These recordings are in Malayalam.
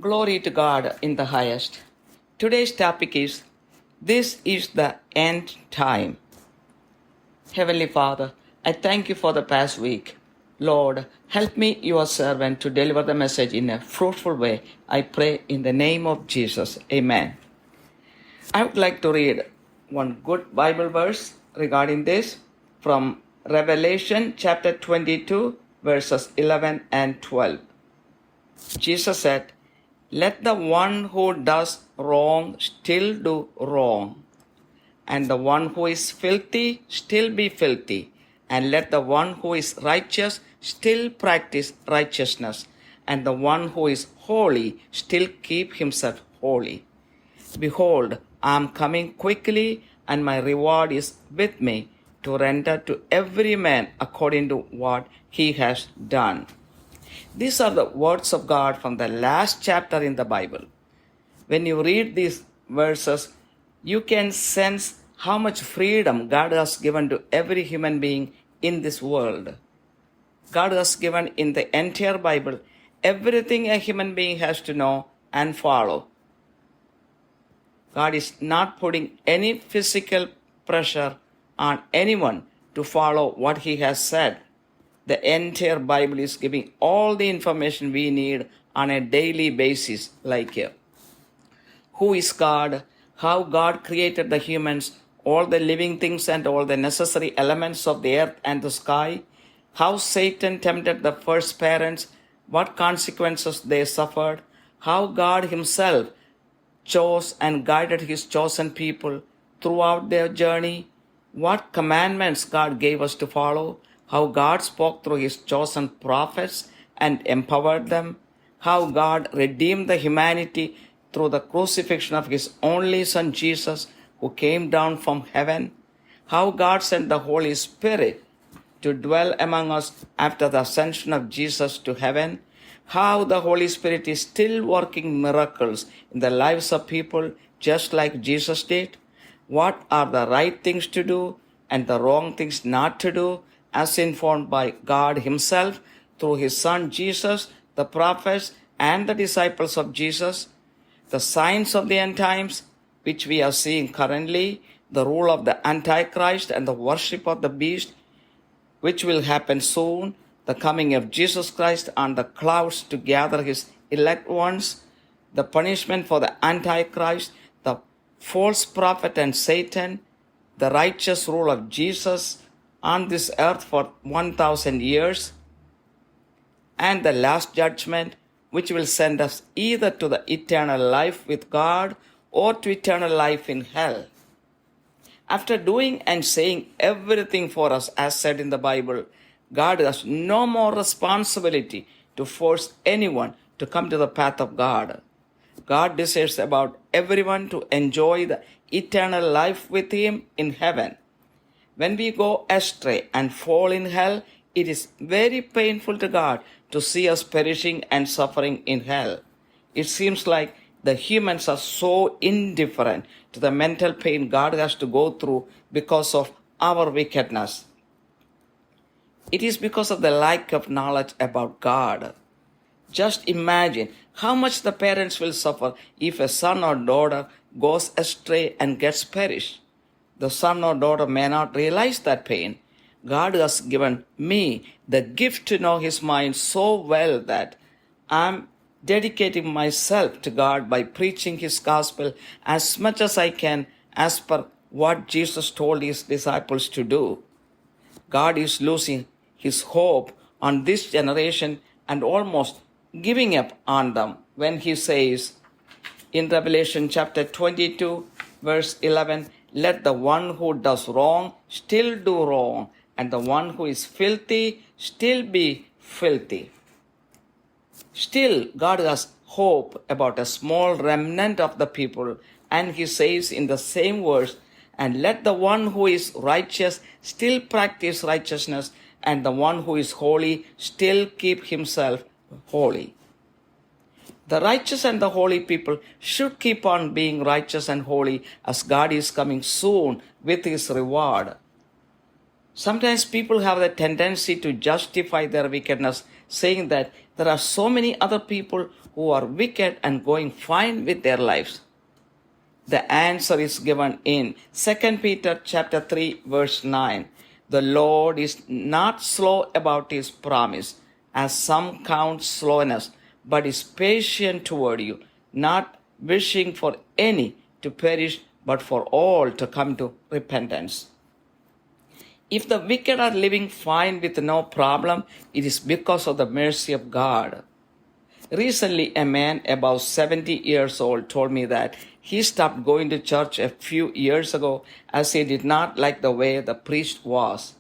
Glory to God in the highest. Today's topic is This is the End Time. Heavenly Father, I thank you for the past week. Lord, help me, your servant, to deliver the message in a fruitful way. I pray in the name of Jesus. Amen. I would like to read one good Bible verse regarding this from Revelation chapter 22, verses 11 and 12. Jesus said, "Let the one who does wrong still do wrong, and the one who is filthy still be filthy, and let the one who is righteous still practice righteousness, and the one who is holy still keep himself holy. Behold, I am coming quickly, and my reward is with me to render to every man according to what he has done." These are the words of God from the last chapter in the Bible. When you read these verses, you can sense how much freedom God has given to every human being in this world. God has given in the entire Bible everything a human being has to know and follow. God is not putting any physical pressure on anyone to follow what He has said. The entire Bible is giving all the information we need on a daily basis, like who is God, how God created the humans, all the living things and all the necessary elements of the earth and the sky, how Satan tempted the first parents, what consequences they suffered, how God Himself chose and guided His chosen people throughout their journey, what commandments God gave us to follow, how God spoke through His chosen prophets and empowered them, how God redeemed the humanity through the crucifixion of His only Son Jesus, who came down from heaven, how God sent the Holy Spirit to dwell among us after the ascension of Jesus to heaven, how the Holy Spirit is still working miracles in the lives of people just like Jesus did, what are the right things to do and the wrong things not to do, as informed by God Himself through His Son Jesus, the prophets, and the disciples of Jesus, the signs of the end times, which we are seeing currently, the rule of the Antichrist and the worship of the beast, which will happen soon, the coming of Jesus Christ on the clouds to gather His elect ones, the punishment for the Antichrist, the false prophet and Satan, the righteous rule of Jesus on this earth for 1,000 years, and the last judgment, which will send us either to the eternal life with God or to eternal life in hell. After doing and saying everything for us as said in the Bible, God has no more responsibility to force anyone to come to the path of God. God desires about everyone to enjoy the eternal life with Him in heaven. When we go astray and fall in hell, it is very painful to God to see us perishing and suffering in hell. It seems like the humans are so indifferent to the mental pain God has to go through because of our wickedness. It is because of the lack of knowledge about God. Just imagine how much the parents will suffer if a son or daughter goes astray and gets perished. The son or daughter may not realize that pain. God has given me the gift to know His mind so well that I'm dedicating myself to God by preaching His gospel as much as I can as per what Jesus told His disciples to do. God is losing His hope on this generation and almost giving up on them when He says in Revelation chapter 22, verse 11, "Let the one who does wrong still do wrong, and the one who is filthy still be filthy." Still, God has hope about a small remnant of the people, and He says in the same verse, "And let the one who is righteous still practice righteousness, and the one who is holy still keep himself holy." The righteous and the holy people should keep on being righteous and holy as God is coming soon with His reward. Sometimes people have the tendency to justify their wickedness saying that there are so many other people who are wicked and going fine with their lives. The answer is given in 2 Peter chapter 3 verse 9. The Lord is not slow about his promise, as some count slowness, but is patient toward you, not wishing for any to perish, but for all to come to repentance. If the wicked are living fine with no problem, it is because of the mercy of God. Recently, a man about 70 years old told me that he stopped going to church a few years ago as he did not like the way the priest was.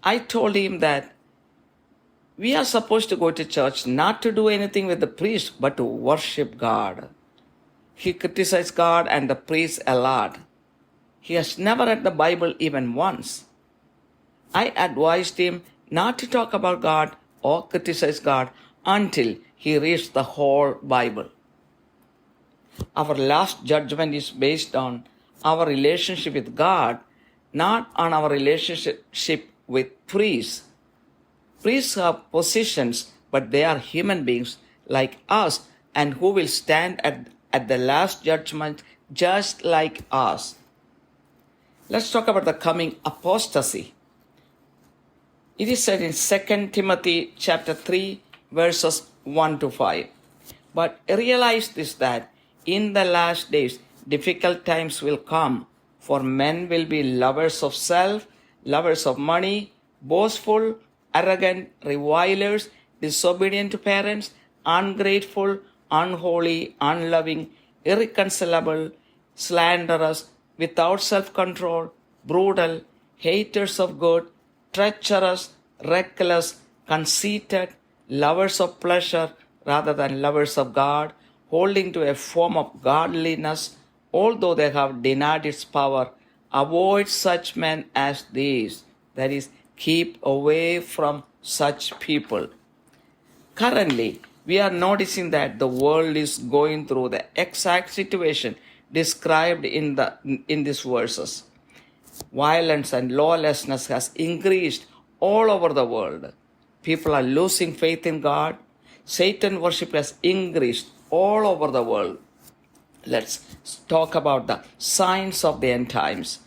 I told him that we are supposed to go to church not to do anything with the priest, but to worship God. He criticized God and the priest a lot. He has never read the Bible even once. I advised him not to talk about God or criticize God until he reads the whole Bible. Our last judgment is based on our relationship with God, not on our relationship with priests. Priests have positions, but they are human beings like us and who will stand at the last judgment just like us. Let's talk about the coming apostasy. It is said in 2 Timothy chapter 3 verses 1 to 5. But realize this, that in the last days difficult times will come, for men will be lovers of self, lovers of money, boastful, arrogant, revilers, disobedient to parents, ungrateful, unholy, unloving, irreconcilable, slanderous, without self-control, brutal, haters of good, treacherous, reckless, conceited, lovers of pleasure rather than lovers of God, holding to a form of godliness, although they have denied its power. Avoid such men as these. That is, keep away from such people. Currently, we are noticing that the world is going through the exact situation described in these verses. Violence and lawlessness has increased all over the world. People are losing faith in God. Satan worship has increased all over the world. Let's talk about the signs of the end times.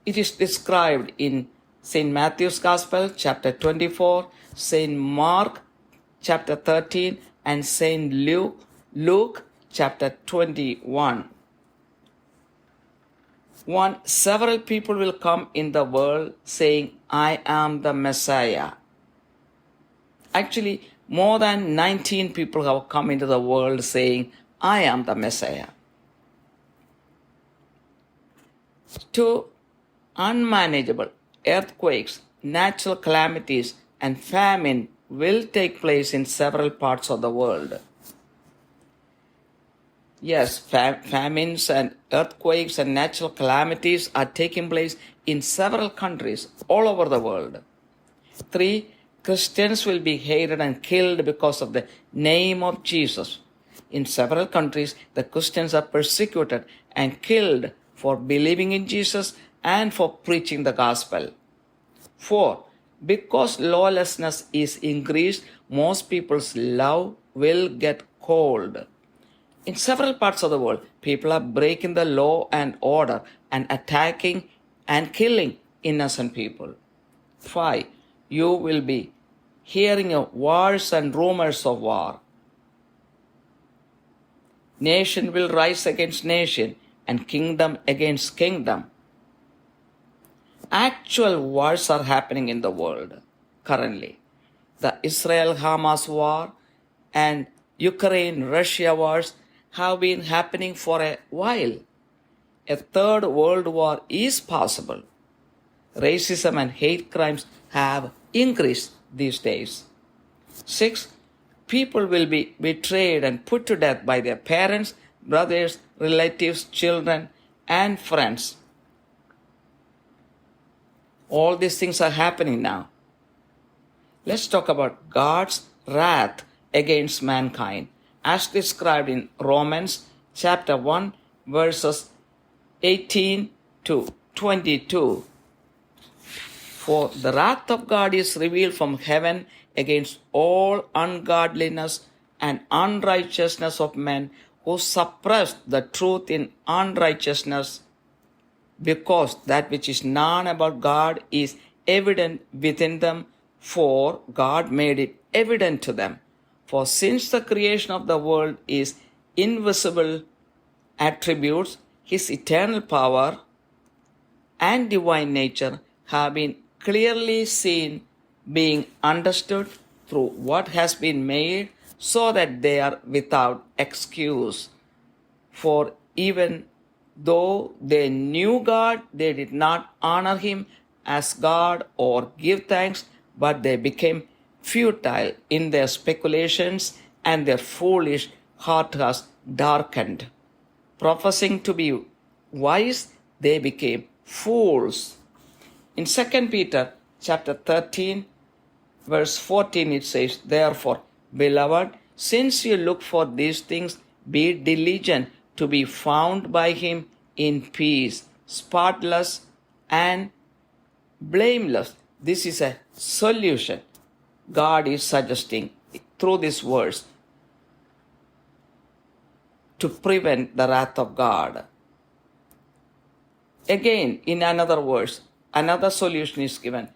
It is described in St. Matthew's Gospel, chapter 24, St. Mark, chapter 13, and St. Luke, chapter 21. Several people will come in the world saying, I am the Messiah. Actually, more than 19 people have come into the world saying, I am the Messiah. 2. Unmanageable earthquakes, natural calamities, and famine will take place in several parts of the world. Yes, famines and earthquakes and natural calamities are taking place in several countries all over the world. 3. Christians will be hated and killed because of the name of Jesus. In several countries, the Christians are persecuted and killed for believing in Jesus and for preaching the gospel. 4. Because lawlessness is increased, most people's love will get cold. In several parts of the world, people are breaking the law and order and attacking and killing innocent people. 5. You will be hearing of wars and rumors of war. Nation will rise against nation and kingdom against kingdom. Actual wars are happening in the world currently. The Israel-Hamas war and Ukraine-Russia wars have been happening for a while. A third world war is possible. Racism and hate crimes have increased these days. 6. People will be betrayed and put to death by their parents, brothers, relatives, children, and friends. All these things are happening now. Let's talk about God's wrath against mankind, as described in Romans chapter 1, verses 18 to 22. For the wrath of God is revealed from heaven against all ungodliness and unrighteousness of men who suppress the truth in unrighteousness, because that which is known about God is evident within them, for God made it evident to them. For since the creation of the world is invisible attributes, his eternal power and divine nature have been clearly seen, being understood through what has been made, so that they are without excuse. For even though they knew God, they did not honor him as God or give thanks, but they became futile in their speculations, and their foolish heart was darkened. Professing to be wise, they became fools. In 2 Peter chapter 13, verse 14, it says, Therefore, beloved, since you look for these things, be diligent to be found by him in peace, spotless and blameless. This is a solution God is suggesting through this verse to prevent the wrath of God. Again, in another verse, another solution is given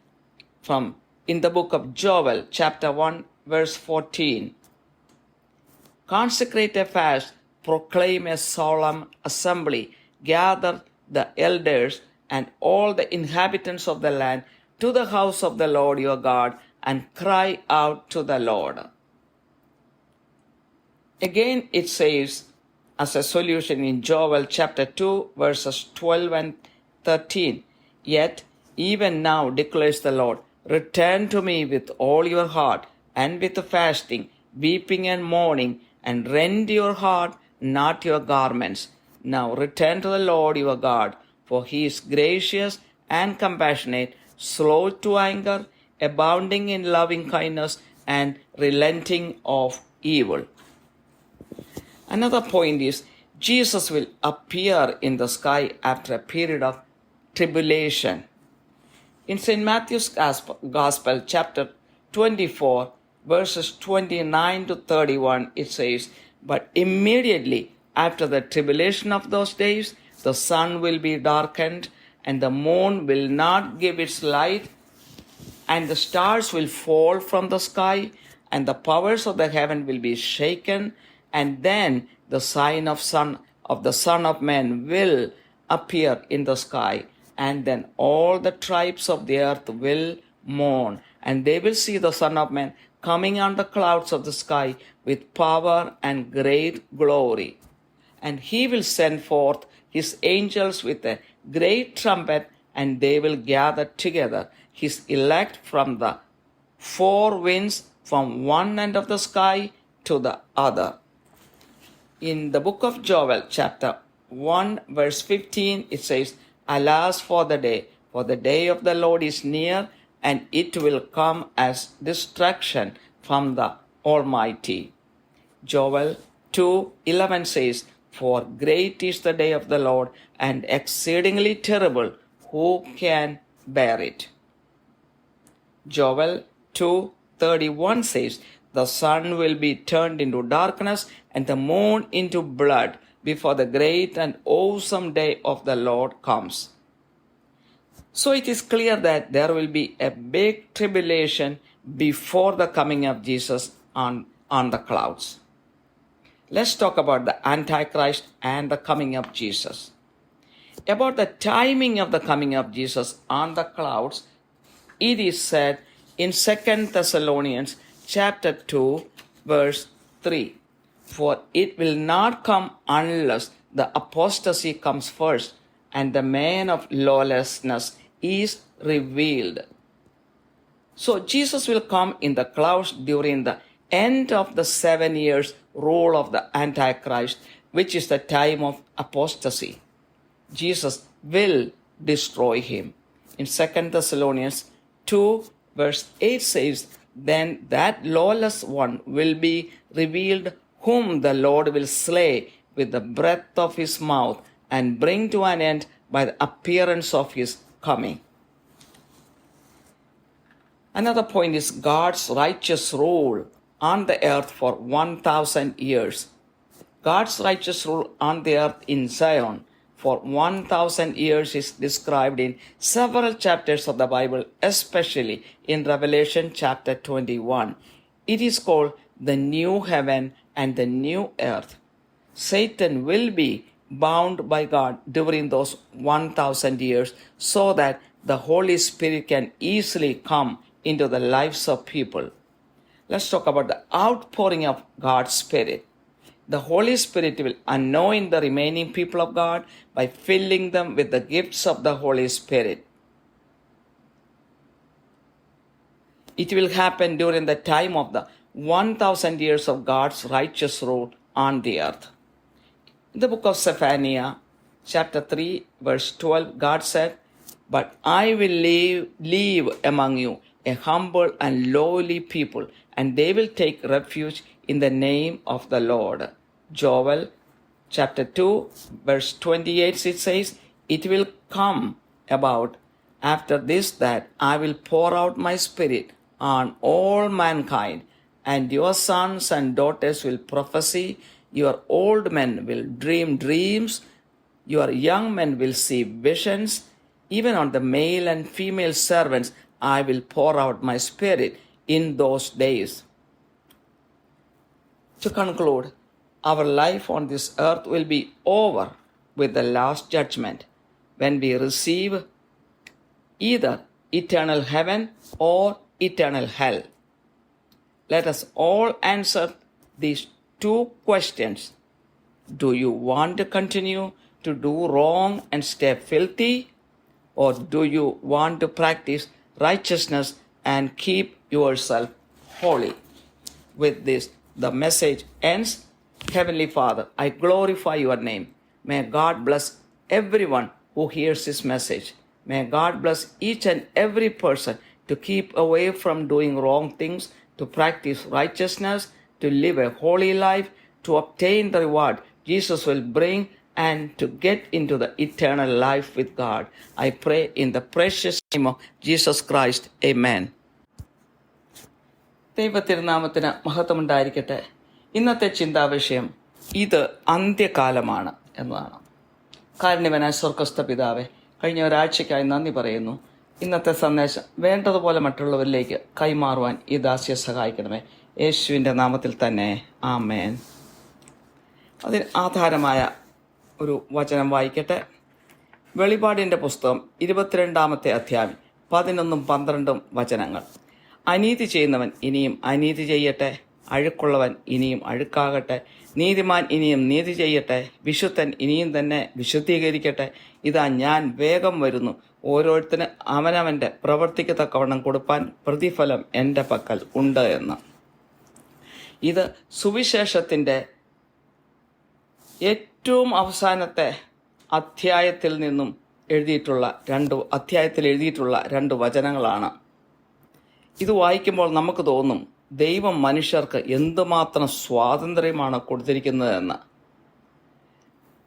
from in the book of Joel, chapter 1, verse 14. Consecrate a fast, proclaim a solemn assembly, gather the elders and all the inhabitants of the land to the house of the Lord your God, and cry out to the Lord. Again, it says as a solution in Joel chapter 2, verses 12 and 13, Yet even now declares the Lord, return to me with all your heart, and with fasting, weeping and mourning, and rend your heart, not your garments. Now return to the Lord your God, for he is gracious and compassionate, slow to anger, abounding in loving kindness, and relenting of evil. Another point is Jesus will appear in the sky after a period of tribulation. In St. Matthew's Gospel, chapter 24, verses 29 to 31, it says, But immediately after the tribulation of those days, the sun will be darkened, and the moon will not give its light, and the stars will fall from the sky, and the powers of the heaven will be shaken, and then the sign of the Son of Man will appear in the sky, and then all the tribes of the earth will mourn, and they will see the Son of Man coming on the clouds of the sky with power and great glory. And he will send forth his angels with a great trumpet, and they will gather together his elect from the four winds, from one end of the sky to the other. In the book of Joel, chapter 1, verse 15, it says, Alas for the day of the Lord is near, and it will come as destruction from the Almighty. Joel 2:11 says, For great is the day of the Lord, and exceedingly terrible. Who can bear it? Joel 2:31 says, The sun will be turned into darkness, and the moon into blood, before the great and awesome day of the Lord comes. So it is clear that there will be a big tribulation before the coming of Jesus on the clouds. Let's talk about the Antichrist and the coming of Jesus. About the timing of the coming of Jesus on the clouds, it is said in 2 Thessalonians chapter 2, verse 3, For it will not come unless the apostasy comes first, and the man of lawlessness is revealed. So Jesus will come in the clouds during the end of the 7 years rule of the Antichrist, which is the time of apostasy. Jesus will destroy him. In 2 Thessalonians 2, verse 8 says, Then that lawless one will be revealed, whom the Lord will slay with the breath of his mouth, and bring to an end by the appearance of his coming. Another point is God's righteous rule on the earth for 1,000 years. God's righteous rule on the earth in Zion for 1,000 years is described in several chapters of the Bible, especially in Revelation chapter 21. It is called the new heaven and the new earth. Satan will be bound by God during those 1,000 years so that the Holy Spirit can easily come into the lives of people. Let's talk about the outpouring of God's Spirit. The Holy Spirit will anoint the remaining people of God by filling them with the gifts of the Holy Spirit. It will happen during the time of the 1,000 years of God's righteous rule on the earth. In the book of Zephaniah, chapter 3, verse 12, God said, "But I will leave among you a humble and lowly people, and they will take refuge in the name of the Lord." Joel chapter 2, verse 28, it says, "It will come about after this that I will pour out my spirit on all mankind, and your sons and daughters will prophesy, your old men will dream dreams, your young men will see visions, even on the male and female servants I will pour out my spirit in those days." To conclude, our life on this earth will be over with the last judgment when we receive either eternal heaven or eternal hell. Let us all answer these two questions. Do you want to continue to do wrong and stay filthy? Or do you want to practice righteousness and keep yourself holy? With this, the message ends. Heavenly Father, I glorify your name. May God bless everyone who hears this message. May God bless each and every person to keep away from doing wrong things, to practice righteousness, to live a holy life, to obtain the reward Jesus will bring, and to get into the eternal life with God. I pray in the precious name of Jesus Christ. Amen. ദൈവത്തിരുനാമത്തിന് മഹത്വമുണ്ടായിരിക്കട്ടെ. ഇന്നത്തെ ചിന്താവിഷയം ഇത് അന്ത്യകാലമാണ് എന്നതാണ്. കാരുണ്യവാനായ സ്വർഗ്ഗസ്ഥ പിതാവേ, കഴിഞ്ഞ ഒരാഴ്ചയ്ക്കായി നന്ദി പറയുന്നു. ഇന്നത്തെ സന്ദേശം വേണ്ടതുപോലെ മറ്റുള്ളവരിലേക്ക് കൈമാറുവാൻ ഈ ദാസിയെ സഹായിക്കണമേ. യേശുവിൻ്റെ നാമത്തിൽ തന്നെ ആമേൻ. അതിന് ആധാരമായ ഒരു വചനം വായിക്കട്ടെ. വെളിപാടിൻ്റെ പുസ്തകം 22-ാമത്തെ അധ്യായം 11-12 വചനങ്ങൾ. അനീതി ചെയ്യുന്നവൻ ഇനിയും അനീതി ചെയ്യട്ടെ, അഴുക്കുള്ളവൻ ഇനിയും അഴുക്കാകട്ടെ, നീതിമാൻ ഇനിയും നീതി ചെയ്യട്ടെ, വിശുദ്ധൻ ഇനിയും തന്നെ വിശുദ്ധീകരിക്കട്ടെ. ഇതാ ഞാൻ വേഗം വരുന്നു, ഓരോരുത്തന് അവനവൻ്റെ പ്രവൃത്തിക്ക് തക്കവണ്ണം കൊടുപ്പാൻ പ്രതിഫലം എൻ്റെ പക്കൽ ഉണ്ട് എന്ന്. ഇത് സുവിശേഷത്തിൻ്റെ ഏറ്റവും അവസാനത്തെ അധ്യായത്തിൽ എഴുതിയിട്ടുള്ള രണ്ട് വചനങ്ങളാണ്. ഇത് വായിക്കുമ്പോൾ നമുക്ക് തോന്നും ദൈവം മനുഷ്യർക്ക് എന്തുമാത്രം സ്വാതന്ത്ര്യമാണ് കൊടുത്തിരിക്കുന്നതെന്ന്.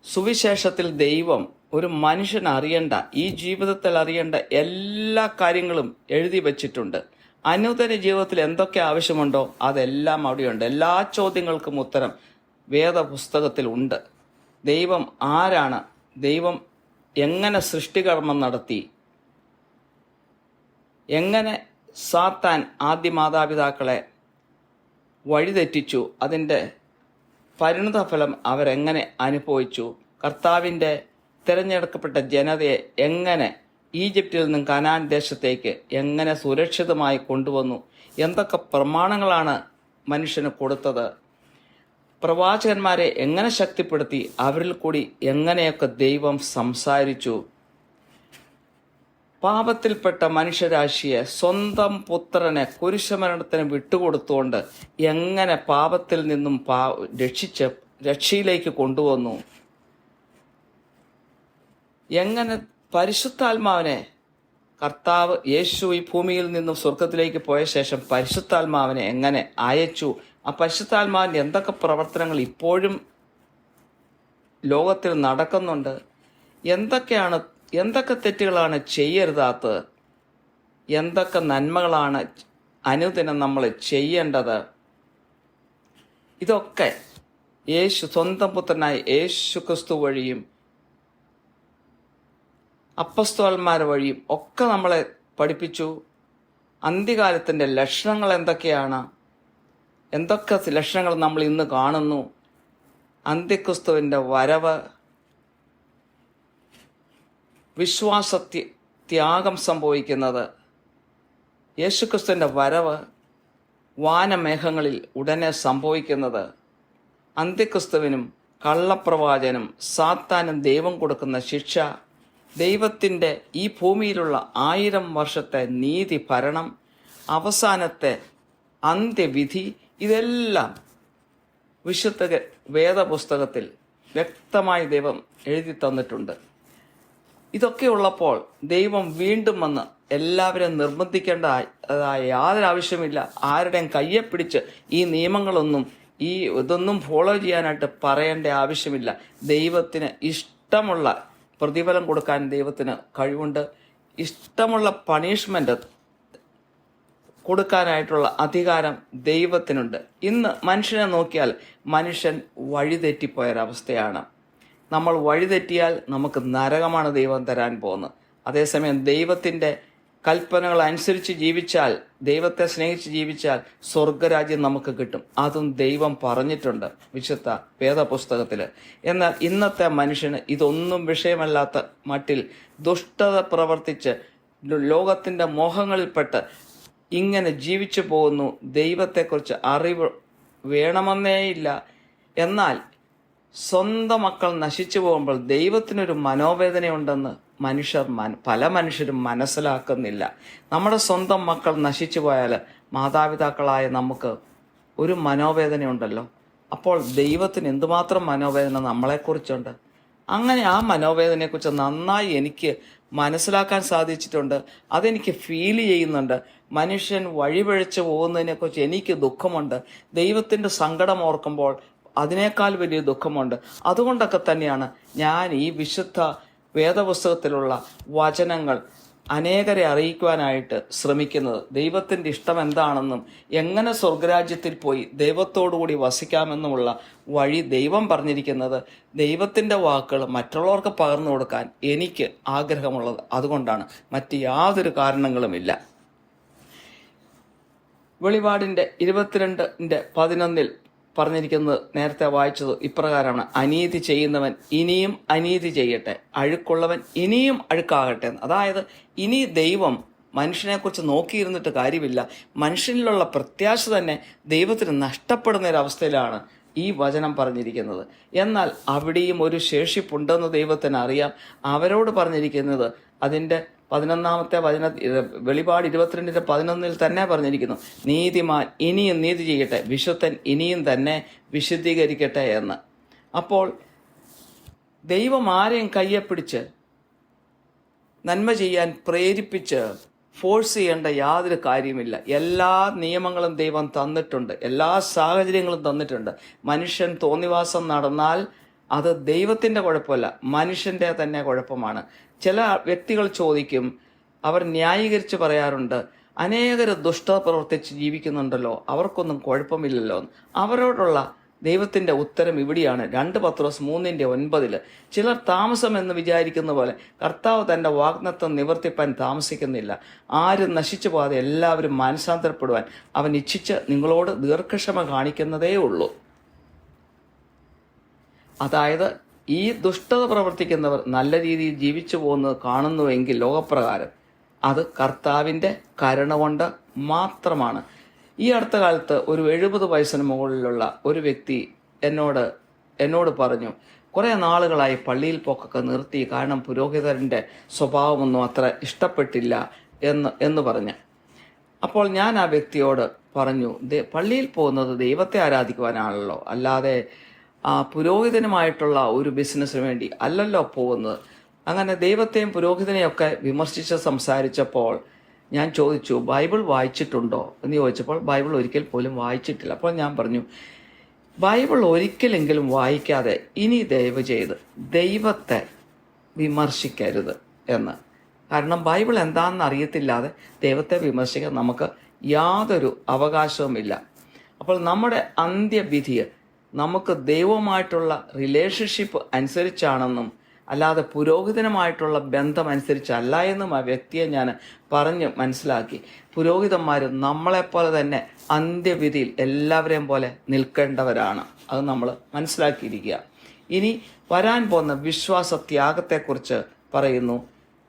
സുവിശേഷത്തിൽ ദൈവം ഒരു മനുഷ്യൻ അറിയേണ്ട, ഈ ജീവിതത്തിൽ അറിയേണ്ട എല്ലാ കാര്യങ്ങളും എഴുതി വച്ചിട്ടുണ്ട്. അനുദിന ജീവിതത്തിൽ എന്തൊക്കെ ആവശ്യമുണ്ടോ അതെല്ലാം അവിടെയുണ്ട്. എല്ലാ ചോദ്യങ്ങൾക്കും ഉത്തരം വേദപുസ്തകത്തിൽ ഉണ്ട്. ദൈവം ആരാണ്, ദൈവം എങ്ങനെ സൃഷ്ടികർമ്മം നടത്തി, എങ്ങനെ സാത്താൻ ആദ്യ മാതാപിതാക്കളെ വഴിതെറ്റിച്ചു, അതിൻ്റെ പരിണതഫലം അവരെങ്ങനെ അനുഭവിച്ചു, കർത്താവിൻ്റെ തിരഞ്ഞെടുക്കപ്പെട്ട ജനതയെ എങ്ങനെ ഈജിപ്തിൽ നിന്നും കനാൻ ദേശത്തേക്ക് എങ്ങനെ സുരക്ഷിതമായി കൊണ്ടുവന്നു, എന്തൊക്കെ പ്രമാണങ്ങളാണ് മനുഷ്യന് കൊടുത്തത്, പ്രവാചകന്മാരെ എങ്ങനെ ശക്തിപ്പെടുത്തി, അവരിൽ കൂടി എങ്ങനെയൊക്കെ ദൈവം സംസാരിച്ചു, പാപത്തിൽപ്പെട്ട മനുഷ്യരാശിയെ സ്വന്തം പുത്രനെ കുരിശുമരണത്തിന് വിട്ടുകൊടുത്തുകൊണ്ട് എങ്ങനെ പാപത്തിൽ നിന്നും രക്ഷയിലേക്ക് കൊണ്ടുവന്നു, എങ്ങനെ പരിശുദ്ധാത്മാവിനെ കർത്താവ് യേശു ഈ ഭൂമിയിൽ നിന്നും സ്വർഗത്തിലേക്ക് പോയ ശേഷം പരിശുദ്ധാത്മാവിനെ എങ്ങനെ അയച്ചു, ആ പരിശുദ്ധാത്മാവിൻ്റെ എന്തൊക്കെ പ്രവർത്തനങ്ങൾ ഇപ്പോഴും ലോകത്തിൽ നടക്കുന്നുണ്ട്, എന്തൊക്കെ തെറ്റുകളാണ് ചെയ്യരുതാത്തത്, എന്തൊക്കെ നന്മകളാണ് അനുദിനം നമ്മൾ ചെയ്യേണ്ടത്, ഇതൊക്കെ സ്വന്തം പുത്രനായ യേശു ക്രിസ്തു വഴിയും അപ്പസ്തോലന്മാർ വഴിയും ഒക്കെ നമ്മളെ പഠിപ്പിച്ചു. അന്ത്യകാലത്തിൻ്റെ ലക്ഷണങ്ങൾ എന്തൊക്കെയാണ്, എന്തൊക്കെ ലക്ഷണങ്ങൾ നമ്മൾ ഇന്ന് കാണുന്നു, അന്ത്യക്രിസ്തുവിൻ്റെ വരവ്, ത്യാഗം സംഭവിക്കുന്നത്, യേശുക്രിസ്തുവിൻ്റെ വരവ്, വാനമേഘങ്ങളിൽ ഉടനെ സംഭവിക്കുന്നത്, അന്ത്യക്രിസ്തുവിനും കള്ളപ്രവാചനും സാത്താനും ദൈവം കൊടുക്കുന്ന ശിക്ഷ, ദൈവത്തിൻ്റെ ഈ ഭൂമിയിലുള്ള 1000 വർഷത്തെ നീതി ഭരണം, അവസാനത്തെ അന്ത്യവിധി, ഇതെല്ലാം വിശുദ്ധ വേദപുസ്തകത്തിൽ വ്യക്തമായി ദൈവം എഴുതി തന്നിട്ടുണ്ട്. ഇതൊക്കെ ഉള്ളപ്പോൾ ദൈവം വീണ്ടും വന്ന് എല്ലാവരും നിർബന്ധിക്കേണ്ടതായ യാതൊരു ആവശ്യമില്ല. ആരുടെയും കയ്യെ പിടിച്ച് ഈ നിയമങ്ങളൊന്നും ഇതൊന്നും ഫോളോ ചെയ്യാനായിട്ട് പറയേണ്ട ആവശ്യമില്ല. ദൈവത്തിന് ഇഷ്ടമുള്ള പ്രതിഫലം കൊടുക്കാൻ ദൈവത്തിന് കഴിവുണ്ട്. ഇഷ്ടമുള്ള പണിഷ്മെന്റ് കൊടുക്കാനായിട്ടുള്ള അധികാരം ദൈവത്തിനുണ്ട്. ഇന്ന് മനുഷ്യനെ നോക്കിയാൽ മനുഷ്യൻ വഴിതെറ്റിപ്പോയൊരവസ്ഥയാണ്. നമ്മൾ വഴിതെറ്റിയാൽ നമുക്ക് നരകമാണ് ദൈവം തരാൻ പോകുന്നത്. അതേസമയം ദൈവത്തിൻ്റെ കൽപ്പനകൾ അനുസരിച്ച് ജീവിച്ചാൽ, ദൈവത്തെ സ്നേഹിച്ച് ജീവിച്ചാൽ സ്വർഗരാജ്യം നമുക്ക് കിട്ടും. അതും ദൈവം പറഞ്ഞിട്ടുണ്ട് വിശുദ്ധ വേദപുസ്തകത്തിൽ. എന്നാൽ ഇന്നത്തെ മനുഷ്യന് ഇതൊന്നും വിഷയമല്ലാത്ത മട്ടിൽ ദുഷ്ടത പ്രവർത്തിച്ച് ലോകത്തിൻ്റെ മോഹങ്ങളിൽപ്പെട്ട് ഇങ്ങനെ ജീവിച്ചു പോകുന്നു. ദൈവത്തെക്കുറിച്ച് അറിവ് വേണമെന്നേയില്ല. എന്നാൽ സ്വന്തം മക്കൾ നശിച്ചു പോകുമ്പോൾ ദൈവത്തിനൊരു മനോവേദനയുണ്ടെന്ന് പല മനുഷ്യരും മനസ്സിലാക്കുന്നില്ല. നമ്മുടെ സ്വന്തം മക്കൾ നശിച്ചു പോയാൽ മാതാപിതാക്കളായ നമുക്ക് ഒരു മനോവേദനയുണ്ടല്ലോ. അപ്പോൾ ദൈവത്തിന് എന്തുമാത്രം മനോവേദന നമ്മളെക്കുറിച്ചുണ്ട്. അങ്ങനെ ആ മനോവേദനയെക്കുറിച്ച് നന്നായി എനിക്ക് മനസ്സിലാക്കാൻ സാധിച്ചിട്ടുണ്ട്. അതെനിക്ക് ഫീൽ ചെയ്യുന്നുണ്ട്. മനുഷ്യൻ വഴിപഴിച്ചു പോകുന്നതിനെക്കുറിച്ച് എനിക്ക് ദുഃഖമുണ്ട്. ദൈവത്തിൻ്റെ സങ്കടം ഓർക്കുമ്പോൾ അതിനേക്കാൾ വലിയ ദുഃഖമുണ്ട്. അതുകൊണ്ടൊക്കെ തന്നെയാണ് ഞാൻ ഈ വിശുദ്ധ വേദപുസ്തകത്തിലുള്ള വചനങ്ങൾ അനേകരെ അറിയിക്കുവാനായിട്ട് ശ്രമിക്കുന്നത്. ദൈവത്തിൻ്റെ ഇഷ്ടം എന്താണെന്നും എങ്ങനെ സ്വർഗരാജ്യത്തിൽ പോയി ദൈവത്തോടുകൂടി വസിക്കാമെന്നുമുള്ള വഴി ദൈവം പറഞ്ഞിരിക്കുന്നത്. ദൈവത്തിൻ്റെ വാക്കുകൾ മറ്റുള്ളവർക്ക് പകർന്നു കൊടുക്കാൻ എനിക്ക് ആഗ്രഹമുള്ളത് അതുകൊണ്ടാണ്, മറ്റ് യാതൊരു കാരണങ്ങളുമില്ല. വെളിപാടിൻ്റെ 22:11 പറഞ്ഞിരിക്കുന്നത് നേരത്തെ വായിച്ചത് ഇപ്രകാരമാണ്: അനീതി ചെയ്യുന്നവൻ ഇനിയും അനീതി ചെയ്യട്ടെ, അഴുക്കുള്ളവൻ ഇനിയും അഴുക്കാകട്ടെ. അതായത് ഇനി ദൈവം മനുഷ്യനെക്കുറിച്ച് നോക്കിയിരുന്നിട്ട് കാര്യമില്ല. മനുഷ്യനിലുള്ള പ്രത്യാശ തന്നെ ദൈവത്തിന് നഷ്ടപ്പെടുന്ന ഒരവസ്ഥയിലാണ് ഈ വചനം പറഞ്ഞിരിക്കുന്നത്. എന്നാൽ അവിടെയും ഒരു ശേഷിപ്പുണ്ടെന്ന് ദൈവത്തിന് അറിയാം. അവരോട് പറഞ്ഞിരിക്കുന്നത് അതിൻ്റെ 11-ാമത്തെ വെളിപാട് 22:11 തന്നെ പറഞ്ഞിരിക്കുന്നു: നീതിമാൻ ഇനിയും നീതി ചെയ്യട്ടെ, വിശുദ്ധൻ ഇനിയും തന്നെ വിശുദ്ധീകരിക്കട്ടെ എന്ന്. അപ്പോൾ ദൈവം ആരെയും കയ്യെ പിടിച്ച് നന്മ ചെയ്യാൻ പ്രേരിപ്പിച്ച് ഫോഴ്സ് ചെയ്യേണ്ട യാതൊരു കാര്യമില്ല. എല്ലാ നിയമങ്ങളും ദൈവം തന്നിട്ടുണ്ട്, എല്ലാ സാഹചര്യങ്ങളും തന്നിട്ടുണ്ട്. മനുഷ്യൻ തോന്നിവാസം നടന്നാൽ അത് ദൈവത്തിൻ്റെ കുഴപ്പമല്ല, മനുഷ്യൻ്റെ തന്നെ കുഴപ്പമാണ്. ചില വ്യക്തികൾ ചോദിക്കും, അവർ ന്യായീകരിച്ച് പറയാറുണ്ട്, അനേകർ ദുഷ്ടത പ്രവർത്തിച്ച് ജീവിക്കുന്നുണ്ടല്ലോ, അവർക്കൊന്നും കുഴപ്പമില്ലല്ലോ. അവരോടുള്ള ദൈവത്തിൻ്റെ ഉത്തരം ഇവിടെയാണ്. 2 പത്രോസ് 3:9. ചിലർ താമസമെന്ന് വിചാരിക്കുന്ന പോലെ കർത്താവ് തൻ്റെ വാഗ്ദത്തം നിവർത്തിപ്പാൻ താമസിക്കുന്നില്ല. ആരും നശിച്ചു പോകാതെ എല്ലാവരും മാനസാന്തരപ്പെടുവാൻ അവൻ ഇച്ഛിച്ച് നിങ്ങളോട് ദീർഘക്ഷമ കാണിക്കുന്നതേ ഉള്ളൂ. അതായത് ഈ ദുഷ്ടത പ്രവർത്തിക്കുന്നവർ നല്ല രീതിയിൽ ജീവിച്ചു പോകുന്നത് കാണുന്നുവെങ്കിൽ ലോകപ്രകാരം അത് കർത്താവിൻ്റെ കരുണ കൊണ്ട് മാത്രമാണ്. ഈ അടുത്ത കാലത്ത് ഒരു 70 വയസ്സിന് മുകളിലുള്ള ഒരു വ്യക്തി എന്നോട് പറഞ്ഞു, കുറേ നാളുകളായി പള്ളിയിൽ പോക്കൊക്കെ നിർത്തി, കാരണം പുരോഹിതൻ്റെ സ്വഭാവമൊന്നും അത്ര ഇഷ്ടപ്പെട്ടില്ല എന്ന് പറഞ്ഞ്. അപ്പോൾ ഞാൻ ആ വ്യക്തിയോട് പറഞ്ഞു, പള്ളിയിൽ പോകുന്നത് ദൈവത്തെ ആരാധിക്കുവാനാണല്ലോ, അല്ലാതെ പുരോഹിതനുമായിട്ടുള്ള ഒരു ബിസിനസ്സിന് വേണ്ടി അല്ലല്ലോ പോകുന്നത്. അങ്ങനെ ദൈവത്തെയും പുരോഹിതനെയൊക്കെ വിമർശിച്ച് സംസാരിച്ചപ്പോൾ ഞാൻ ചോദിച്ചു, ബൈബിൾ വായിച്ചിട്ടുണ്ടോ എന്ന് ചോദിച്ചപ്പോൾ ബൈബിൾ ഒരിക്കൽ പോലും വായിച്ചിട്ടില്ല. അപ്പോൾ ഞാൻ പറഞ്ഞു, ബൈബിൾ ഒരിക്കലെങ്കിലും വായിക്കാതെ ഇനി ദയവ് ചെയ്ത് ദൈവത്തെ വിമർശിക്കരുത് എന്ന്. കാരണം ബൈബിൾ എന്താണെന്ന് അറിയത്തില്ലാതെ ദൈവത്തെ വിമർശിക്കാൻ നമുക്ക് യാതൊരു അവകാശവുമില്ല. അപ്പോൾ നമ്മുടെ അന്ത്യവിധി നമുക്ക് ദൈവവുമായിട്ടുള്ള റിലേഷൻഷിപ്പ് അനുസരിച്ചാണെന്നും അല്ലാതെ പുരോഹിതനുമായിട്ടുള്ള ബന്ധം അനുസരിച്ചല്ല എന്നും ആ വ്യക്തിയെ ഞാൻ പറഞ്ഞ് മനസ്സിലാക്കി. പുരോഹിതന്മാർ നമ്മളെപ്പോലെ തന്നെ അന്ത്യവിധിയിൽ എല്ലാവരെയും പോലെ നിൽക്കേണ്ടവരാണ്. അത് നമ്മൾ മനസ്സിലാക്കിയിരിക്കുക. ഇനി വരാൻ പോകുന്ന വിശ്വാസ ത്യാഗത്തെക്കുറിച്ച് പറയുന്നു.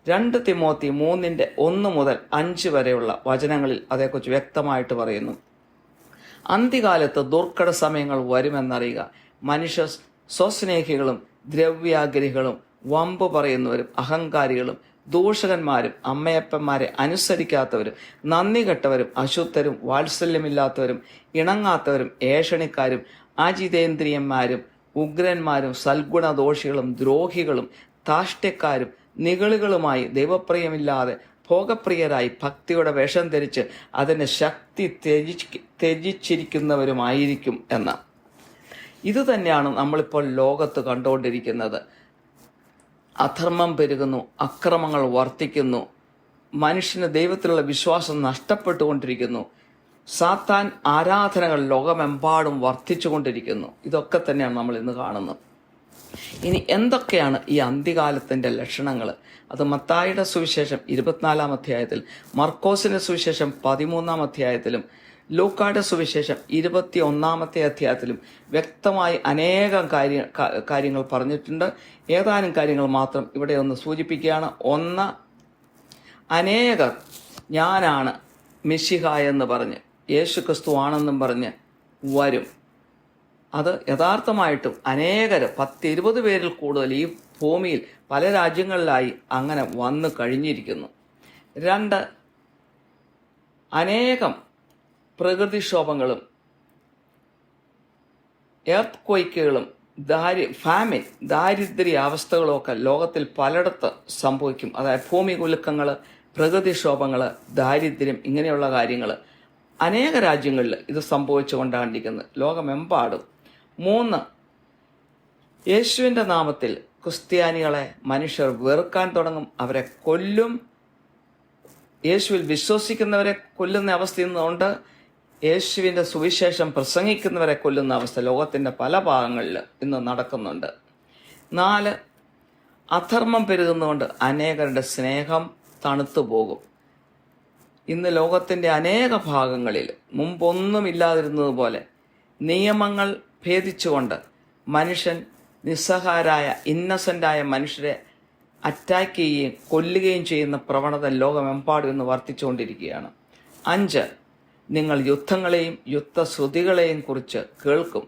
2 തിമോത്തി 3:1 മുതൽ 5 വരെയുള്ള വചനങ്ങളിൽ അതേക്കുറിച്ച് വ്യക്തമായിട്ട് പറയുന്നു. അന്ത്യകാലത്ത് ദുർഘട സമയങ്ങൾ വരുമെന്നറിയുക. മനുഷ്യർ സ്വസ്നേഹികളും ദ്രവ്യാഗ്രഹികളും വമ്പ് പറയുന്നവരും അഹങ്കാരികളും ദൂഷകന്മാരും അമ്മയപ്പന്മാരെ അനുസരിക്കാത്തവരും നന്ദി കെട്ടവരും അശുദ്ധരും വാത്സല്യമില്ലാത്തവരും ഇണങ്ങാത്തവരും ഏഷണിക്കാരും അജിതേന്ദ്രിയന്മാരും ഉഗ്രന്മാരും സൽഗുണദോഷികളും ദ്രോഹികളും താഷ്ട്യക്കാരും നിഗളികളുമായി ദൈവപ്രിയമില്ലാതെ ഭോഗപ്രിയരായി ഭക്തിയുടെ വേഷം ധരിച്ച് അതിൻ്റെ ശക്തി ത്യജിച്ചിരിക്കുന്നവരുമായിരിക്കും എന്ന്. ഇത് തന്നെയാണ് നമ്മളിപ്പോൾ ലോകത്ത് കണ്ടുകൊണ്ടിരിക്കുന്നത്. അധർമ്മം പെരുകുന്നു, അക്രമങ്ങൾ വർദ്ധിക്കുന്നു, മനുഷ്യന് ദൈവത്തിലുള്ള വിശ്വാസം നഷ്ടപ്പെട്ടുകൊണ്ടിരിക്കുന്നു, സാത്താൻ ആരാധനകൾ ലോകമെമ്പാടും വർദ്ധിച്ചുകൊണ്ടിരിക്കുന്നു. ഇതൊക്കെ തന്നെയാണ് നമ്മൾ ഇന്ന് കാണുന്നത്. ഇനി എന്തൊക്കെയാണ് ഈ അന്ത്യകാലത്തിൻ്റെ ലക്ഷണങ്ങൾ? അത് മത്തായിയുടെ സുവിശേഷം 24-ാം അധ്യായത്തിൽ, മർക്കോസിന്റെ സുവിശേഷം 13-ാം അധ്യായത്തിലും ലൂക്കായുടെ സുവിശേഷം 21-ാമത്തെ അധ്യായത്തിലും വ്യക്തമായി അനേകം കാര്യങ്ങൾ പറഞ്ഞിട്ടുണ്ട്. ഏതാനും കാര്യങ്ങൾ മാത്രം ഇവിടെ ഒന്ന് സൂചിപ്പിക്കുകയാണ്. ഒന്ന്, അനേകർ ഞാനാണ് മിശിഹ എന്ന് പറഞ്ഞ് യേശുക്രിസ്തു ആണെന്നും പറഞ്ഞ് വരും. അത് യഥാർത്ഥമായിട്ടും അനേകർ 10-20 പേരിൽ കൂടുതൽ ഈ ഭൂമിയിൽ പല രാജ്യങ്ങളിലായി അങ്ങനെ വന്നു കഴിഞ്ഞിരിക്കുന്നു. 2, അനേകം പ്രകൃതിക്ഷോഭങ്ങളും എർത്ത് ക്വയ്ക്കുകളും ഫാമിൻ ദാരിദ്ര്യ അവസ്ഥകളൊക്കെ ലോകത്തിൽ പലയിടത്ത് സംഭവിക്കും. അതായത് ഭൂമി കുലുക്കങ്ങൾ, പ്രകൃതിക്ഷോഭങ്ങൾ, ദാരിദ്ര്യം, ഇങ്ങനെയുള്ള കാര്യങ്ങൾ അനേക രാജ്യങ്ങളിൽ ഇത് സംഭവിച്ചുകൊണ്ടാണ്ടിരിക്കുന്നത്, ലോകമെമ്പാടും. 3, യേശുവിൻ്റെ നാമത്തിൽ ക്രിസ്ത്യാനികളെ മനുഷ്യർ വെറുക്കാൻ തുടങ്ങും, അവരെ കൊല്ലും. യേശുവിൽ വിശ്വസിക്കുന്നവരെ കൊല്ലുന്ന അവസ്ഥ ഇന്നുണ്ട്. യേശുവിൻ്റെ സുവിശേഷം പ്രസംഗിക്കുന്നവരെ കൊല്ലുന്ന അവസ്ഥ ലോകത്തിൻ്റെ പല ഭാഗങ്ങളിൽ ഇന്ന് നടക്കുന്നുണ്ട്. 4, അധർമ്മം പെരുകുന്നതുകൊണ്ട് അനേകരുടെ സ്നേഹം തണുത്തു പോകും. ഇന്ന് ലോകത്തിൻ്റെ അനേക ഭാഗങ്ങളിൽ മുമ്പൊന്നുമില്ലാതിരുന്നതുപോലെ നിയമങ്ങൾ ഭേദിച്ചുകൊണ്ട് മനുഷ്യൻ നിസ്സഹായരായ ഇന്നസെൻ്റായ മനുഷ്യരെ അറ്റാക്ക് ചെയ്യുകയും കൊല്ലുകയും ചെയ്യുന്ന പ്രവണത ലോകമെമ്പാടും ഇന്ന് വർദ്ധിച്ചുകൊണ്ടിരിക്കുകയാണ്. 5, നിങ്ങൾ യുദ്ധങ്ങളെയും യുദ്ധശ്രുതികളെയും കുറിച്ച് കേൾക്കും.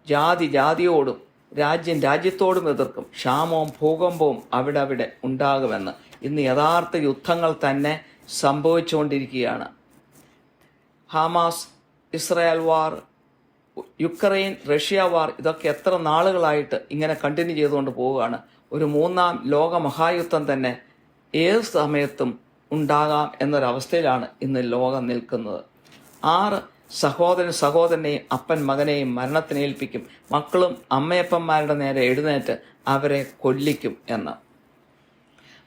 ജാതി ജാതിയോടും രാജ്യം രാജ്യത്തോടും എതിർക്കും. ക്ഷാമവും ഭൂകമ്പവും അവിടെ ഉണ്ടാകുമെന്ന്. ഇന്ന് യഥാർത്ഥ യുദ്ധങ്ങൾ തന്നെ സംഭവിച്ചുകൊണ്ടിരിക്കുകയാണ്. ഹമാസ് ഇസ്രായേൽ വാർ, യുക്രൈൻ റഷ്യ വാർ, ഇതൊക്കെ എത്ര നാളുകളായിട്ട് ഇങ്ങനെ കണ്ടിന്യൂ ചെയ്തുകൊണ്ട് പോവുകയാണ്. ഒരു 3ാം ലോക മഹായുദ്ധം തന്നെ ഏത് സമയത്തും ഉണ്ടാകാം എന്നൊരവസ്ഥയിലാണ് ഇന്ന് ലോകം നിൽക്കുന്നത്. 6, സഹോദരൻ സഹോദരനെയും അപ്പൻ മകനെയും മരണത്തിന് ഏൽപ്പിക്കും. മക്കളും അമ്മയപ്പന്മാരുടെ നേരെ എഴുന്നേറ്റ് അവരെ കൊല്ലിക്കും എന്ന്.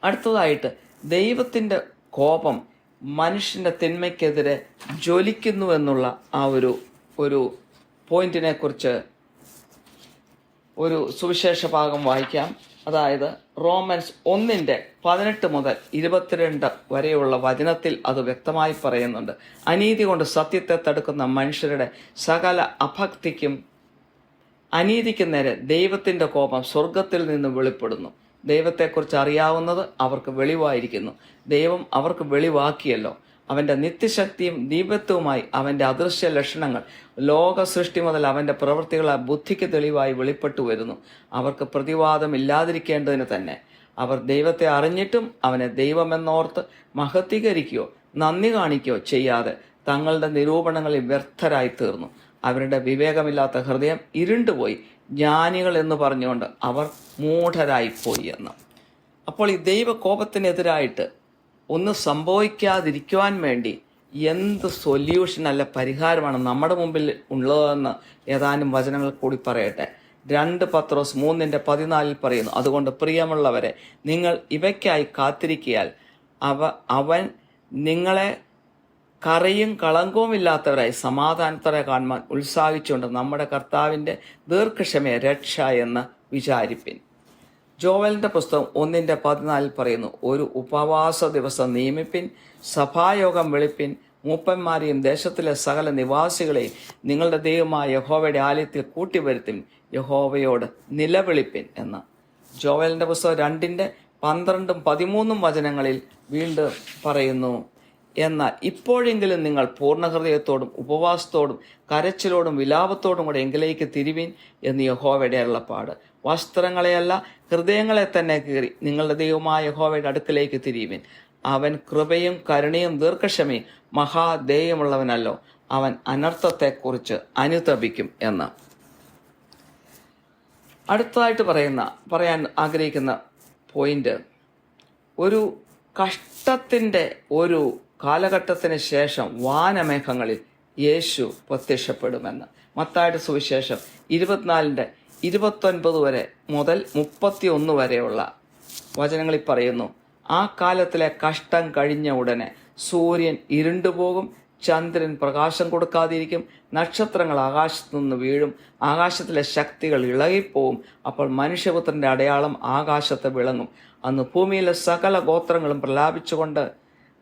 അടുത്തതായിട്ട്, ദൈവത്തിൻ്റെ കോപം മനുഷ്യൻ്റെ തിന്മയ്ക്കെതിരെ ജ്വലിക്കുന്നു എന്നുള്ള ആ ഒരു പോയിന്റിനെ കുറിച്ച് ഒരു സുവിശേഷ ഭാഗം വായിക്കാം. അതായത് റോമൻസ് 1:18 മുതൽ 22 വരെയുള്ള വചനത്തിൽ അത് വ്യക്തമായി പറയുന്നുണ്ട്. അനീതി കൊണ്ട് സത്യത്തെ തടുക്കുന്ന മനുഷ്യരുടെ സകല അഭക്തിക്കും അനീതിക്കും നേരെ ദൈവത്തിൻ്റെ കോപം സ്വർഗത്തിൽ നിന്ന് വെളിപ്പെടുന്നു. ദൈവത്തെക്കുറിച്ച് അറിയാവുന്നത് അവർക്ക് വെളിവായിരിക്കുന്നു. ദൈവം അവർക്ക് വെളിവാക്കിയല്ലോ. അവൻ്റെ നിത്യശക്തിയും ദീപത്വവുമായി അവൻ്റെ അദൃശ്യ ലക്ഷണങ്ങൾ ലോക സൃഷ്ടി മുതൽ അവൻ്റെ പ്രവൃത്തികളെ ബുദ്ധിക്ക് തെളിവായി വെളിപ്പെട്ടു വരുന്നു. അവർക്ക് പ്രതിവാദമില്ലാതിരിക്കേണ്ടതിന് തന്നെ. അവർ ദൈവത്തെ അറിഞ്ഞിട്ടും അവനെ ദൈവമെന്നോർത്ത് മഹത്വീകരിക്കുകയോ നന്ദി കാണിക്കുകയോ ചെയ്യാതെ തങ്ങളുടെ നിരൂപണങ്ങളിൽ വ്യർത്ഥരായി തീർന്നു. അവരുടെ വിവേകമില്ലാത്ത ഹൃദയം ഇരുണ്ടുപോയി. ജ്ഞാനികൾ എന്ന് പറഞ്ഞുകൊണ്ട് അവർ മൂഢരായിപ്പോയി എന്ന്. അപ്പോൾ ഈ ദൈവകോപത്തിനെതിരായിട്ട് ഒന്നും സംഭവിക്കാതിരിക്കുവാൻ വേണ്ടി എന്ത് സൊല്യൂഷൻ അല്ല പരിഹാരമാണ് നമ്മുടെ മുമ്പിൽ ഉള്ളതെന്ന് ഏതാനും വചനങ്ങൾ കൂടി പറയട്ടെ. 2 പത്രോസ് 3:14 പറയുന്നു, അതുകൊണ്ട് പ്രിയമുള്ളവരെ, നിങ്ങൾ ഇവയ്ക്കായി കാത്തിരിക്കയാൽ അവൻ നിങ്ങളെ കറയും കളങ്കവും ഇല്ലാത്തവരായി സമാധാനത്തോടെ കാണുവാൻ ഉത്സാഹിച്ചുകൊണ്ട് നമ്മുടെ കർത്താവിൻ്റെ ദീർഘക്ഷമയെ രക്ഷ എന്ന് വിചാരിപ്പിൻ. ജോവലിൻ്റെ പുസ്തകം 1:14 പറയുന്നു, ഒരു ഉപവാസ ദിവസം നിയമിപ്പിൻ, സഭായോഗം വിളിപ്പിൻ, മൂപ്പന്മാരെയും ദേശത്തിലെ സകല നിവാസികളെയും നിങ്ങളുടെ ദൈവമായ യഹോവയുടെ ആലയത്തിൽ കൂട്ടിവരുത്തിൻ, യഹോവയോട് നിലവിളിപ്പിൻ എന്ന്. ജോവലിൻ്റെ പുസ്തകം 2:12-13 വചനങ്ങളിൽ വീണ്ടും പറയുന്നു, എന്നാൽ ഇപ്പോഴെങ്കിലും നിങ്ങൾ പൂർണ്ണ ഹൃദയത്തോടും ഉപവാസത്തോടും കരച്ചിലോടും വിലാപത്തോടും കൂടെ എങ്കിലേക്ക് തിരിവിൻ എന്ന് യഹോവയുടെ അരുളപ്പാട്. വസ്ത്രങ്ങളെയല്ല, ഹൃദയങ്ങളെ തന്നെ കീറി നിങ്ങളുടെ ദൈവമായ യഹോവയുടെ അടുക്കലേക്ക് തിരിയുവിൻ. അവൻ കൃപയും കരുണയും ദീർഘക്ഷമയും മഹാദേയമുള്ളവനല്ലോ, അവൻ അനർത്ഥത്തെക്കുറിച്ച് അനുതപിക്കും എന്ന്. അടുത്തതായിട്ട് പറയാൻ ആഗ്രഹിക്കുന്ന പോയിന്റ്, ഒരു കഷ്ടത്തിൻ്റെ ഒരു കാലഘട്ടത്തിന് ശേഷം വാനമേഘങ്ങളിൽ യേശു പ്രത്യക്ഷപ്പെടുമെന്ന്. മത്തായിയുടെ സുവിശേഷം 24:29 വരെ മുതൽ 31 വരെയുള്ള വചനങ്ങളിൽ പറയുന്നു, ആ കാലത്തിലെ കഷ്ടം കഴിഞ്ഞ ഉടനെ സൂര്യൻ ഇരുണ്ടുപോകും, ചന്ദ്രൻ പ്രകാശം കൊടുക്കാതിരിക്കും, നക്ഷത്രങ്ങൾ ആകാശത്തു നിന്ന് വീഴും, ആകാശത്തിലെ ശക്തികൾ ഇളകിപ്പോവും. അപ്പോൾ മനുഷ്യപുത്രന്റെ അടയാളം ആകാശത്ത് വിളങ്ങും. അന്ന് ഭൂമിയിലെ സകല ഗോത്രങ്ങളും പ്രലാപിച്ചുകൊണ്ട്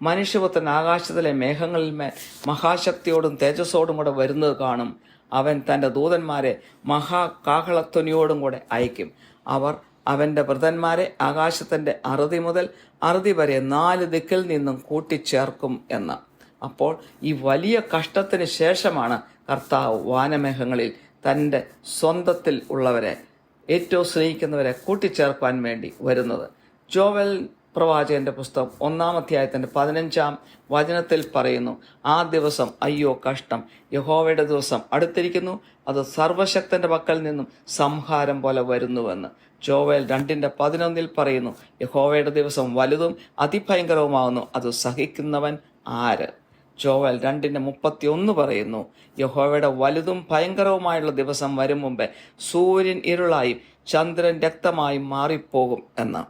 മനുഷ്യപുത്രൻ ആകാശത്തിലെ മേഘങ്ങളിൽ മേൽ മഹാശക്തിയോടും തേജസ്സോടും കൂടെ വരുന്നത് കാണും. അവൻ തൻ്റെ ദൂതന്മാരെ മഹാകാഹളധ്വനിയോടും കൂടെ അയക്കും. അവർ അവൻ്റെ വൃതന്മാരെ ആകാശത്തിൻ്റെ അറുതി മുതൽ അറുതി വരെ 4 ദിക്കിൽ നിന്നും കൂട്ടിച്ചേർക്കും എന്ന്. അപ്പോൾ ഈ വലിയ കഷ്ടത്തിന് ശേഷമാണ് കർത്താവ് വാനമേഘങ്ങളിൽ തൻ്റെ സ്വന്തത്തിൽ ഉള്ളവരെ, ഏറ്റവും സ്നേഹിക്കുന്നവരെ കൂട്ടിച്ചേർക്കുവാൻ വേണ്ടി വരുന്നത്. ജോവൽ പ്രവാചകന്റെ പുസ്തകം 1-ാം അധ്യായത്തിൻ്റെ 15-ാം വചനത്തിൽ പറയുന്നു, ആ ദിവസം അയ്യോ കഷ്ടം, യഹോവയുടെ ദിവസം അടുത്തിരിക്കുന്നു, അത് സർവശക്തന്റെ പക്കൽ നിന്നും സംഹാരം പോലെ വരുന്നുവെന്ന്. ജോവൽ 2:11 പറയുന്നു, യഹോവയുടെ ദിവസം വലുതും അതിഭയങ്കരവുമാകുന്നു, അത് സഹിക്കുന്നവൻ ആര്? ജോവൽ 2:31 പറയുന്നു, യഹോവയുടെ വലുതും ഭയങ്കരവുമായുള്ള ദിവസം വരും മുമ്പേ സൂര്യൻ ഇരുളായും ചന്ദ്രൻ രക്തമായും മാറിപ്പോകും എന്ന്.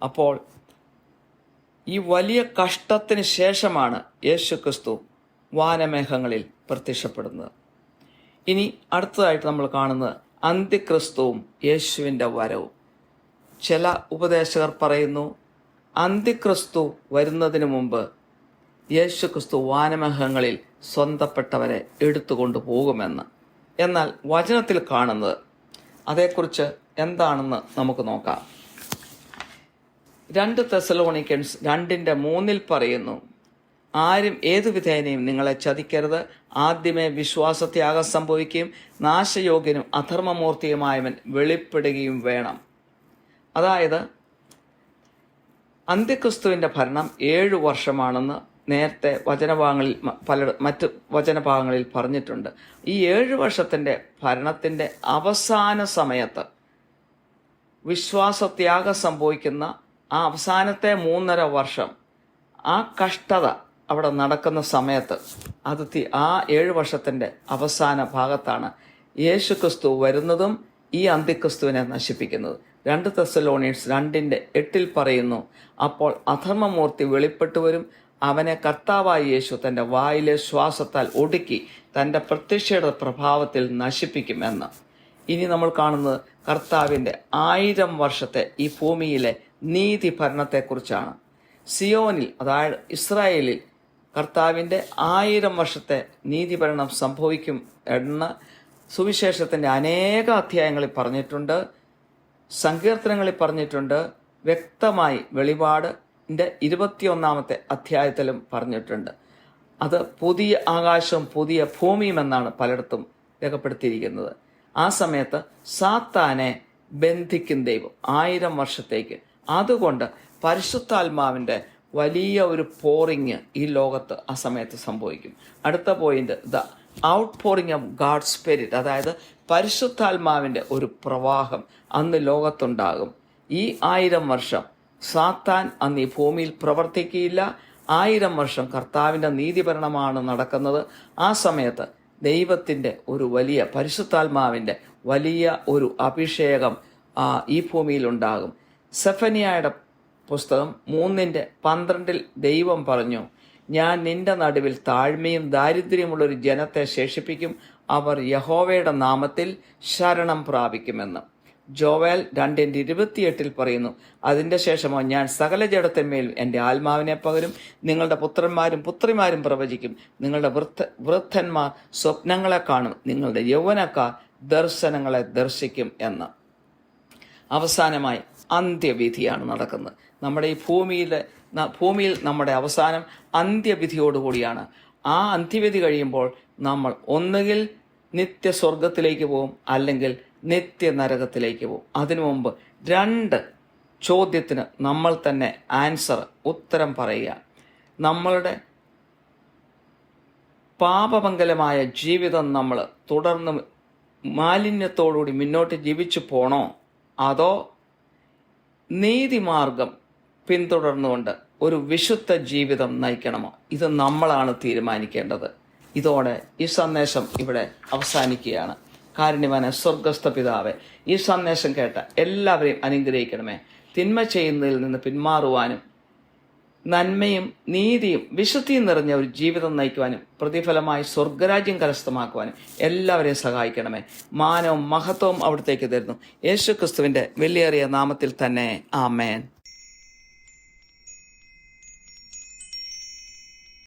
അപ്പോൾ ഈ വലിയ കഷ്ടത്തിന് ശേഷമാണ് യേശുക്രിസ്തു വാനമേഘങ്ങളിൽ പ്രത്യക്ഷപ്പെടുന്നത്. ഇനി അടുത്തതായിട്ട് നമ്മൾ കാണുന്നത് അന്ത്യക്രിസ്തുവും യേശുവിൻ്റെ വരവും. ചില ഉപദേശകർ പറയുന്നു, അന്ത്യക്രിസ്തു വരുന്നതിന് മുമ്പ് യേശുക്രിസ്തു വാനമേഘങ്ങളിൽ സ്വന്തപ്പെട്ടവരെ എടുത്തുകൊണ്ടു പോകുമെന്ന്. എന്നാൽ വചനത്തിൽ കാണുന്നത് അതേക്കുറിച്ച് എന്താണെന്ന് നമുക്ക് നോക്കാം. 2 തെസ്സലോനിക്കൻസ് 2:3 പറയുന്നു, ആരും ഏതു വിധേനയും നിങ്ങളെ ചതിക്കരുത്. ആദ്യമേ വിശ്വാസത്യാഗം സംഭവിക്കുകയും നാശയോഗ്യനും അധർമ്മമൂർത്തിയുമായവൻ വെളിപ്പെടുകയും വേണം. അതായത് അന്ത്യക്രിസ്തുവിൻ്റെ ഭരണം 7 വർഷമാണെന്ന് നേരത്തെ മറ്റ് വചനഭാഗങ്ങളിൽ പറഞ്ഞിട്ടുണ്ട്. ഈ 7 വർഷത്തിൻ്റെ ഭരണത്തിൻ്റെ അവസാന സമയത്ത് വിശ്വാസത്യാഗം സംഭവിക്കുന്ന ആ അവസാനത്തെ 3.5 വർഷം, ആ കഷ്ടത അവിടെ നടക്കുന്ന സമയത്ത് ആ 7 വർഷത്തിൻ്റെ അവസാന ഭാഗത്താണ് യേശുക്രിസ്തു വരുന്നതും ഈ അന്ത്യക്രിസ്തുവിനെ നശിപ്പിക്കുന്നത്. 2 തെസ്സലോനിയൻസ് 2:8 പറയുന്നു, അപ്പോൾ അധർമ്മമൂർത്തി വെളിപ്പെട്ടു വരും, അവനെ കർത്താവായ യേശു തൻ്റെ വായിലെ ശ്വാസത്താൽ ഒടുക്കി തൻ്റെ പ്രത്യക്ഷയുടെ പ്രഭാവത്തിൽ നശിപ്പിക്കുമെന്ന്. ഇനി നമ്മൾ കാണുന്നത് കർത്താവിൻ്റെ 1000 വർഷത്തെ ഈ ഭൂമിയിലെ നീതി ഭരണത്തെക്കുറിച്ചാണ്. സിയോനിൽ, അതായത് ഇസ്രായേലിൽ കർത്താവിൻ്റെ 1000 വർഷത്തെ നീതിഭരണം സംഭവിക്കും എന്ന് സുവിശേഷത്തിൻ്റെ അനേക അധ്യായങ്ങളിൽ പറഞ്ഞിട്ടുണ്ട്, സങ്കീർത്തനങ്ങളിൽ പറഞ്ഞിട്ടുണ്ട്, വ്യക്തമായി വെളിപാടിൻ്റെ 21-ാമത്തെ അധ്യായത്തിലും പറഞ്ഞിട്ടുണ്ട്. അത് പുതിയ ആകാശവും പുതിയ ഭൂമിയും എന്നാണ് പലയിടത്തും രേഖപ്പെടുത്തിയിരിക്കുന്നത്. ആ സമയത്ത് സാത്താനെ ബന്ധിക്കും ദൈവം 1000 വർഷത്തേക്ക്. അതുകൊണ്ട് പരിശുദ്ധാത്മാവിൻ്റെ വലിയ ഒരു പോറിങ് ഈ ലോകത്ത് ആ സമയത്ത് സംഭവിക്കും. അടുത്ത point, the out pouring of God spirit, അതായത് പരിശുദ്ധാത്മാവിൻ്റെ ഒരു പ്രവാഹം അന്ന് ലോകത്തുണ്ടാകും. ഈ 1000 വർഷം സാത്താൻ അന്ന് ഈ ഭൂമിയിൽ പ്രവർത്തിക്കുകയില്ല. 1000 വർഷം കർത്താവിൻ്റെ നീതിഭരണമാണ് നടക്കുന്നത്. ആ സമയത്ത് ദൈവത്തിൻ്റെ ഒരു വലിയ പരിശുദ്ധാത്മാവിൻ്റെ വലിയ ഒരു അഭിഷേകം ഈ ഭൂമിയിലുണ്ടാകും. സെഫനിയായുടെ പുസ്തകം 3:12 ദൈവം പറഞ്ഞു, ഞാൻ നിന്റെ നടുവിൽ താഴ്മയും ദാരിദ്ര്യമുള്ളൊരു ജനത്തെ ശേഷിപ്പിക്കും, അവർ യഹോവയുടെ നാമത്തിൽ ശരണം പ്രാപിക്കുമെന്ന്. ജോവേൽ 2:28 പറയുന്നു, അതിൻ്റെ ശേഷമോ ഞാൻ സകല ജഡത്തിന്മേൽ എൻ്റെ ആത്മാവിനെ പകരും, നിങ്ങളുടെ പുത്രന്മാരും പുത്രിമാരും പ്രവചിക്കും, നിങ്ങളുടെ വൃദ്ധന്മാർ സ്വപ്നങ്ങളെ കാണും, നിങ്ങളുടെ യൗവനക്കാർ ദർശനങ്ങളെ ദർശിക്കും എന്ന്. അവസാനമായി അന്ത്യവിധിയാണ് നടക്കുന്നത്. നമ്മുടെ ഈ ഭൂമിയിൽ നമ്മുടെ അവസാനം അന്ത്യവിധിയോടുകൂടിയാണ്. ആ അന്ത്യവിധി കഴിയുമ്പോൾ നമ്മൾ ഒന്നുകിൽ നിത്യസ്വർഗത്തിലേക്ക് പോകും, അല്ലെങ്കിൽ നിത്യനരകത്തിലേക്ക് പോകും. അതിനു മുമ്പ് 2 ചോദ്യത്തിന് നമ്മൾ തന്നെ ഉത്തരം പറയുക. നമ്മളുടെ പാപമംഗലമായ ജീവിതം നമ്മൾ തുടർന്ന് മാലിന്യത്തോടുകൂടി മുന്നോട്ട് ജീവിച്ചു പോണോ, അതോ നീതിമാർഗം പിന്തുടർന്നുകൊണ്ട് ഒരു വിശുദ്ധ ജീവിതം നയിക്കണമോ? ഇത് നമ്മളാണ് തീരുമാനിക്കേണ്ടത്. ഇതോടെ ഈ സന്ദേശം ഇവിടെ അവസാനിക്കുകയാണ്. കാരുണ്യവാന സ്വർഗസ്ഥ പിതാവേ, ഈ സന്ദേശം കേട്ട എല്ലാവരെയും അനുഗ്രഹിക്കണമേ. തിന്മ ചെയ്യുന്നതിൽ നിന്ന് പിന്മാറുവാനും നന്മയും നീതിയും വിശുദ്ധിയും നിറഞ്ഞ ഒരു ജീവിതം നയിക്കുവാനും പ്രതിഫലമായി സ്വർഗരാജ്യം കരസ്ഥമാക്കുവാനും എല്ലാവരെയും സഹായിക്കണമേ. മാനവും മഹത്വവും അവിടത്തേക്ക് തരുന്നു. യേശു ക്രിസ്തുവിൻ്റെ വിലയേറിയ നാമത്തിൽ തന്നെ. ആമേൻ.